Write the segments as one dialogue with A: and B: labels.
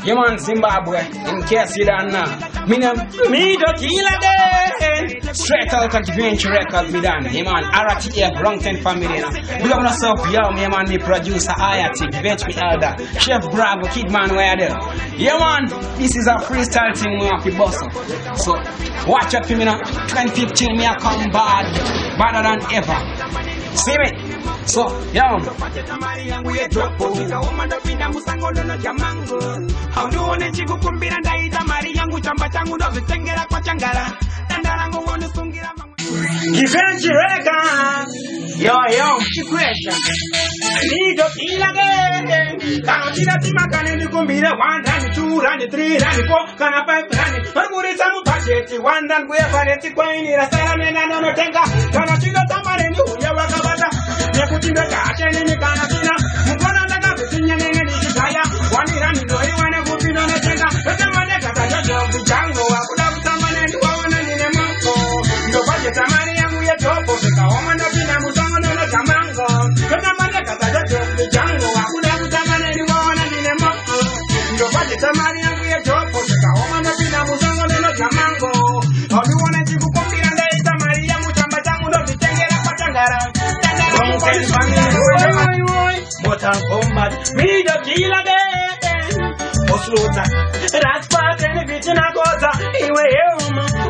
A: You man Zimbabwe, in case you don't know. Me name, me the killer then. Straight out of Adventure Records, me done. You man, RTF, Long 10 family. Big up myself, yo, me man, me producer, IATIC, Veg me elder, Chef Bravo, Kidman, where there. Yeah man, this is a freestyle thing, me off the bus. So, watch out for me now. 2015, me a come bad, better than ever. See me? So, yo. Adventure Records. Yo, question. Need to feel again. Can't see that my can you come be the 1 and 2 and 3 and 4 can I 5 and but good is some budget 1 and we have a coin in a salmon and no tenga. Can I see that somebody new? You are a you put in the cash and in the cantina. You gonna let up the thing and then you tire. 1 year and you know you want to go in on a tenga. But the money got a job to Django. I would have someone and 1 and in a month. The budget money and we are job for the woman of the Amazon and a Tamango. But the money got a job to Django. I would have someone and 1 and in a month. The budget money and we are job for the woman of the Amazon and a Tamango. All you want to go in and there is a Maria Mutamatango of the Tangera Patangara. Mortal Kombat, me the killer again. Oslota, Raspat and the Vitina Goza, Iwe,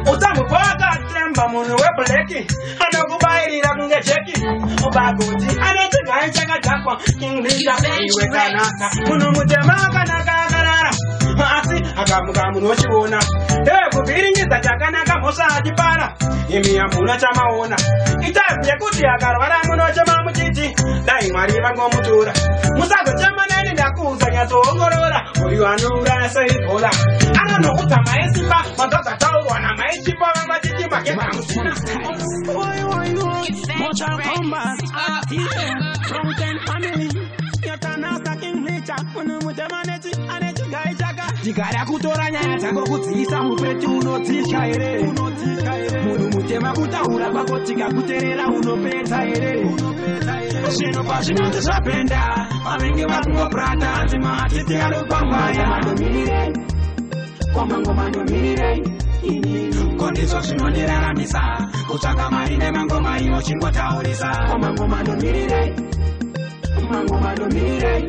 A: Otamu Paka, Trambamun, Webeleki, and I go buy it, I can get Jackie, Obagoti, and I think I check a tap on King Linda, Iwe Kanaka, Munumutamaka, Nakara. Akamukamu no chiona ego biringi tachakanaka mosa dipara imi ambula chamaona itapye kuti akarwara muno chamamuchiti dai mwari vangomutura musazo chamanene ndakuza nyatongorora uyu anura saibola anonokuta maesimba madhokataurwa na maechipa vangachiti makemamusina Mortal Kombat Long 10 family Tigara kutoranya yatango kudziisa mupetu unotisha here Munhu mutema kutaura kwako tikakuterera unopeta here Zvino pazvinonzi zvapenda vanenge vakungoprata anzima atiti anopambaya mandomirire kwamangoma ndomirire kondizo zvinondiraramisa kutsvaka mari nemangoma ivo chingotaurisa kwamangoma ndomirire mangoma ndomirire